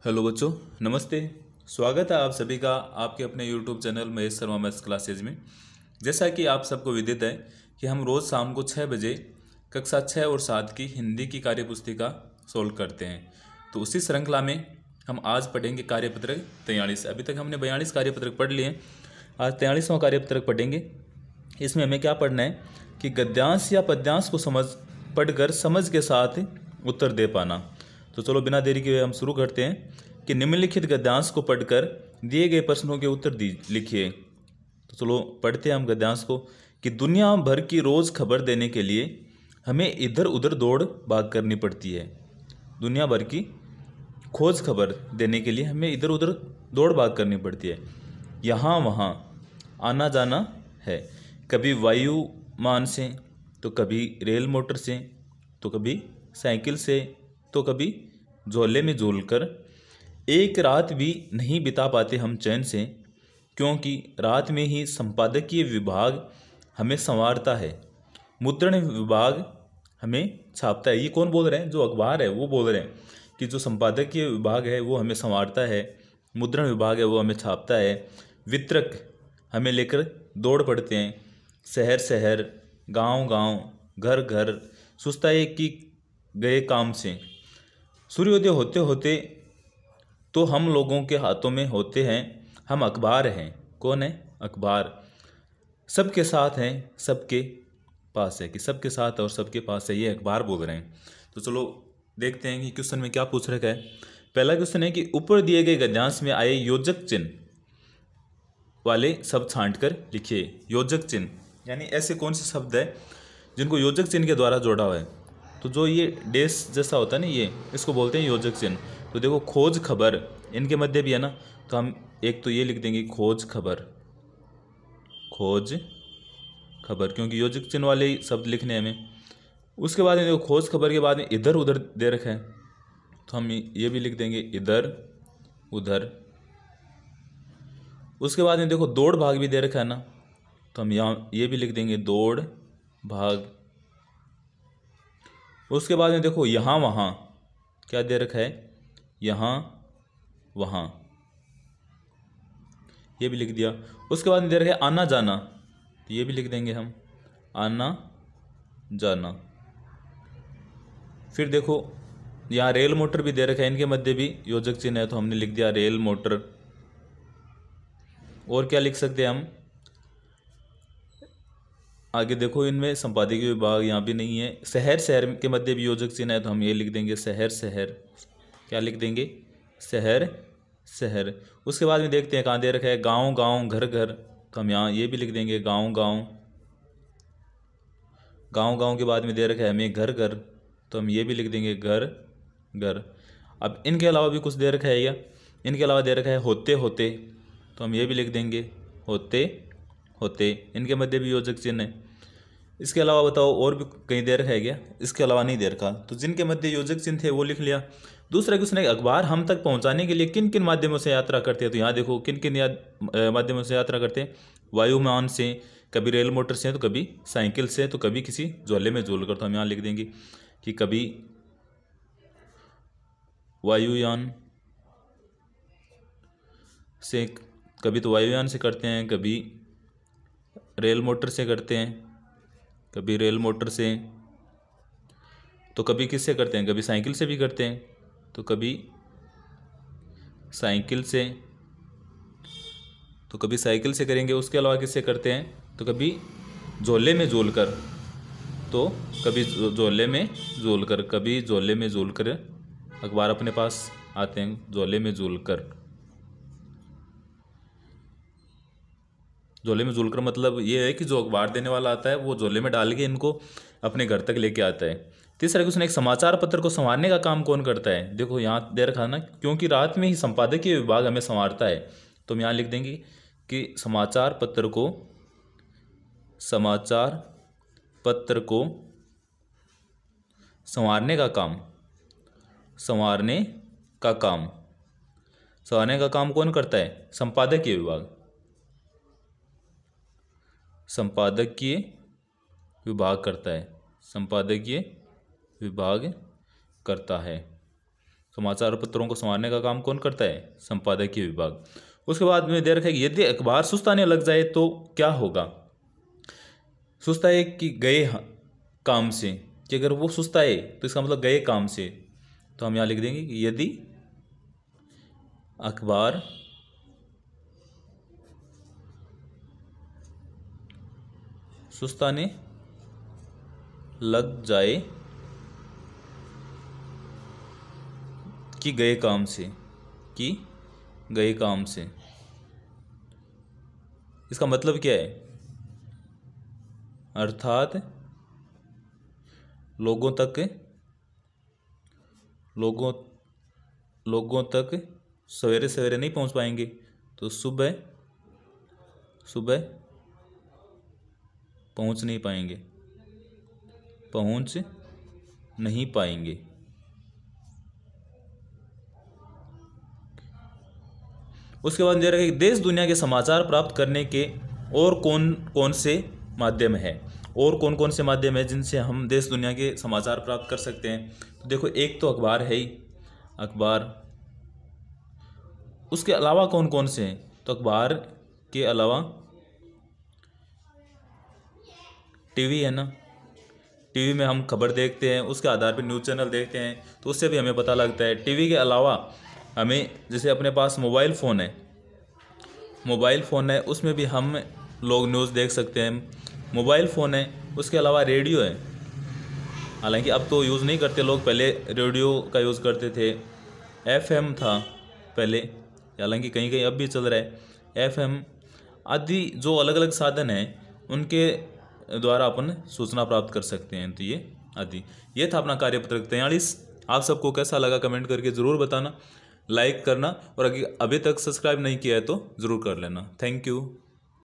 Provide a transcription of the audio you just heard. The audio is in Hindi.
हेलो बच्चों, नमस्ते। स्वागत है आप सभी का आपके अपने YouTube channel Mahesh Sharma maths classes में। जैसा कि आप सबको विदित है कि हम रोज़ शाम को 6 बजे कक्षा 6 और 7 की हिंदी की कार्यपुस्तिका सोल्व करते हैं। तो उसी श्रृंखला में हम आज पढ़ेंगे कार्यपत्रक 43। अभी तक हमने 42 कार्यपत्रक पढ़ लिए, आज 43वां कार्यपत्रक पढ़ेंगे। इसमें हमें क्या पढ़ना है कि गद्यांश या पद्यांश को पढ़कर समझ के साथ उत्तर दे पाना। तो चलो बिना देरी के हम शुरू करते हैं कि निम्नलिखित गद्यांश को पढ़कर दिए गए प्रश्नों के उत्तर लिखिए। तो चलो पढ़ते हैं हम गद्यांश को कि दुनिया भर की रोज़ खबर देने के लिए हमें इधर उधर दौड़ भाग करनी पड़ती है। दुनिया भर की खोज खबर देने के लिए हमें इधर उधर दौड़ भाग करनी पड़ती है। यहाँ वहाँ आना जाना है, कभी वायुमान से तो कभी रेल मोटर से तो कभी साइकिल से तो कभी झोले में झूलकर। एक रात भी नहीं बिता पाते हम चैन से, क्योंकि रात में ही संपादकीय विभाग हमें संवारता है, मुद्रण विभाग हमें छापता है। ये कौन बोल रहे हैं? जो अखबार है वो बोल रहे हैं कि जो संपादकीय विभाग है वो हमें संवारता है, मुद्रण विभाग है वो हमें छापता है, वितरक हमें लेकर दौड़ पड़ते हैं, शहर शहर गांव गांव घर घर सुस्ताए कि गए काम से। सूर्योदय होते होते तो हम लोगों के हाथों में होते हैं, हम अखबार हैं। कौन है? अखबार। सबके साथ हैं, सबके पास है, कि सबके साथ और सबके पास है, ये अखबार बोल रहे हैं। तो चलो देखते हैं कि क्वेश्चन में क्या पूछ रखा है। पहला क्वेश्चन है कि ऊपर दिए गए गद्यांश में आए योजक चिन्ह वाले शब्द छांटकर लिखिए। योजक चिन्ह यानी ऐसे कौन से शब्द है जिनको योजक चिन्ह के द्वारा जोड़ा हुआ है। तो जो ये डेश जैसा होता है ना, ये इसको बोलते हैं योजक चिन्ह। तो देखो खोज खबर इनके मध्य भी है ना, तो हम एक तो ये लिख देंगे खोज खबर, खोज खबर, क्योंकि योजक चिन्ह वाले ही शब्द लिखने हैं हमें। उसके बाद में देखो खोज खबर के बाद में इधर उधर दे रखा है, तो हम ये भी लिख देंगे इधर उधर। उसके बाद में देखो दौड़ भाग भी दे रखा है ना, तो हम यहाँ ये भी लिख देंगे दौड़ भाग। उसके बाद में देखो यहाँ वहाँ क्या दे रखा है, यहाँ वहाँ, ये भी लिख दिया। उसके बाद में दे रखा है आना जाना, तो ये भी लिख देंगे हम आना जाना। फिर देखो यहाँ रेल मोटर भी दे रखा है, इनके मध्य भी योजक चिन्ह है, तो हमने लिख दिया रेल मोटर। और क्या लिख सकते हैं हम आगे? देखो इनमें संपादकीय विभाग यहाँ भी नहीं है। शहर शहर के मध्य भी योजक चिन्ह है, तो हम ये लिख देंगे शहर शहर। क्या लिख देंगे? शहर शहर। उसके बाद में देखते हैं कहाँ दे रखा है गांव गांव घर घर, तो हम यहाँ ये भी लिख देंगे गांव गांव। गांव गांव के बाद में दे रखा है हमें घर घर, तो हम ये भी लिख देंगे घर घर। अब इनके अलावा भी कुछ दे रखा है, या इनके अलावा दे रखा है होते होते, तो हम ये भी लिख देंगे होते होते। इनके मध्य भी योजक चिन्ह है। इसके अलावा बताओ और भी कहीं दे रखा है क्या? इसके अलावा नहीं दे रखा। तो जिनके मध्य योजक चिन्ह थे वो लिख लिया। दूसरा क्वेश्चन है अखबार हम तक पहुंचाने के लिए किन किन माध्यमों से यात्रा करते हैं। तो यहाँ देखो किन किन माध्यमों से यात्रा करते हैं। वायुमान से, कभी रेल मोटर से, तो कभी साइकिल से, तो कभी किसी झोले में झूल कर। तो हम यहाँ लिख देंगे कि कभी वायुयान से, कभी तो वायुयान से करते हैं, कभी रेल मोटर से करते हैं, कभी रेल मोटर से, तो कभी किससे करते हैं? कभी साइकिल से भी करते हैं, तो कभी साइकिल से, तो कभी साइकिल से करेंगे। उसके अलावा किससे करते हैं? तो कभी झोले में झूल कर, तो कभी झोले में झूल कर, कभी झोले में झूल कर अखबार अपने पास आते हैं, झोले में झूल कर। झोले में झूल कर मतलब ये है कि जो अखबार देने वाला आता है वो झोले में डाल के इनको अपने घर तक लेके आता है। तीसरा क्वेश्चन, एक समाचार पत्र को संवारने का काम कौन करता है। देखो यहाँ दे रखा ना, क्योंकि रात में ही संपादकीय विभाग हमें संवारता है, तो हम यहाँ लिख देंगे कि समाचार पत्र को संवारने का काम, संवारने का काम कौन करता है? संपादकीय विभाग, संपादकीय विभाग करता है, संपादकीय विभाग करता है। समाचार पत्रों को संभालने का काम कौन करता है? संपादकीय विभाग। उसके बाद में दे रखा है कि यदि अखबार सुस्ताने लग जाए तो क्या होगा? सुस्ताए कि गए काम से, कि अगर वो सुस्ताए तो इसका मतलब गए काम से, तो हम यहाँ लिख देंगे कि यदि अखबार सुस्ताने लग जाए कि गए काम से, कि गए काम से, इसका मतलब क्या है? अर्थात लोगों तक सवेरे सवेरे नहीं पहुंच पाएंगे, तो सुबह पहुंच नहीं पाएंगे। उसके बाद दे रखा है कि देश दुनिया के समाचार प्राप्त करने के और कौन कौन से माध्यम है, और कौन कौन से माध्यम है जिनसे हम देश दुनिया के समाचार प्राप्त कर सकते हैं? तो देखो, एक तो अखबार है ही, अखबार। उसके अलावा कौन कौन से हैं? तो अखबार के अलावा टीवी है ना, टीवी में हम खबर देखते हैं, उसके आधार पर न्यूज़ चैनल देखते हैं, तो उससे भी हमें पता लगता है। टीवी के अलावा हमें जैसे अपने पास मोबाइल फ़ोन है, उसमें भी हम लोग न्यूज़ देख सकते हैं। मोबाइल फ़ोन है, उसके अलावा रेडियो है। हालांकि अब तो यूज़ नहीं करते लोग, पहले रेडियो का यूज़ करते थे। FM था पहले, हालांकि कहीं कहीं अब भी चल रहा है। FM आदि जो अलग अलग साधन हैं, उनके द्वारा अपन सूचना प्राप्त कर सकते हैं। तो ये आदि, ये था अपना कार्यपत्रक 43। आप सबको कैसा लगा कमेंट करके ज़रूर बताना, लाइक करना, और अगर अभी तक सब्सक्राइब नहीं किया है तो ज़रूर कर लेना। Thank you.